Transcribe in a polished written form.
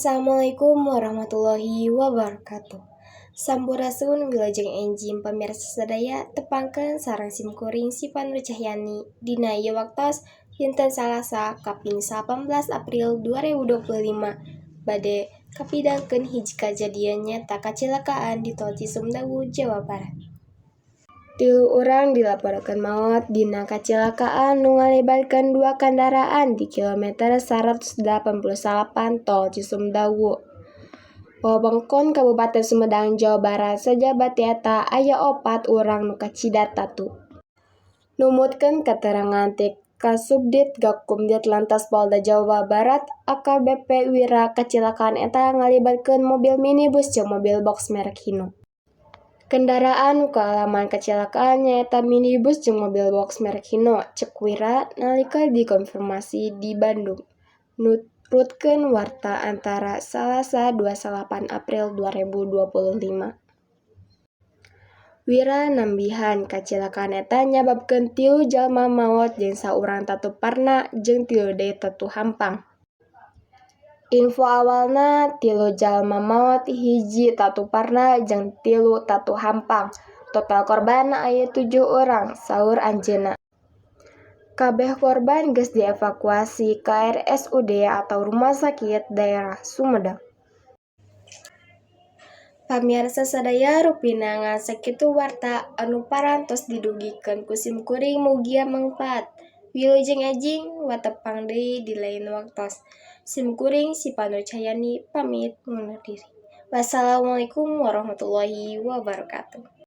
Assalamualaikum warahmatullahi wabarakatuh. Sampurasun wilujeng enjing pamirsa sadaya tepangkeun sareng simkuring si Panu Cahyani dina ieu waktos dinten Salasa kaping 18 April 2025 bade kapidangkeun hiji kajadian nyata kacelakaan di Tol Cisumdawu, Jawa Barat. 3 urang dilaporkeun maot dina kacelakaan nu ngalibatkeun 2 kendaraan di kilometer 188 Tol Cisumdawu. Wewengkon Kabupaten Sumedang, Jawa Barat sajabat eta aya 4 urang nu kacidata. Numutkeun katerangan ti Kasubdit Gakum Ditlantas Polda Jawa Barat AKBP Wira, kacelakaan eta ngalibatkeun mobil minibus jeung mobil box merek Hino. Kendaraan nu kaalaman kacelakaan nyaeta minibus jeung mobil box merek Hino, ceuk Wira nalika dikonfirmasi di Bandung. Nurutkeun warta antara Salasa 28 April 2025. Wira nambihan kacelakaan eta nyababkeun 3 jalma maot jeung saurang tatuparna jeung 3 deui tatuhampang. Info awalna 3 jalma maot, 1 tatuparna jeung 3 tatuhampang. Total korban aya 7 urang, saur anjeunna. Kabeh korban geus dievakuasi ka RSUD atau Rumah Sakit Daerah Sumedang. Pamirsa sadaya rupina ngan sakitu warta anu parantos didugikeun ku simkuring mugia mangpaat. Wilujeng enjing watepang deui di lain waktos. Simkuring si Panu Cahyani pamit undur diri. Wassalamualaikum warahmatullahi wabarakatuh.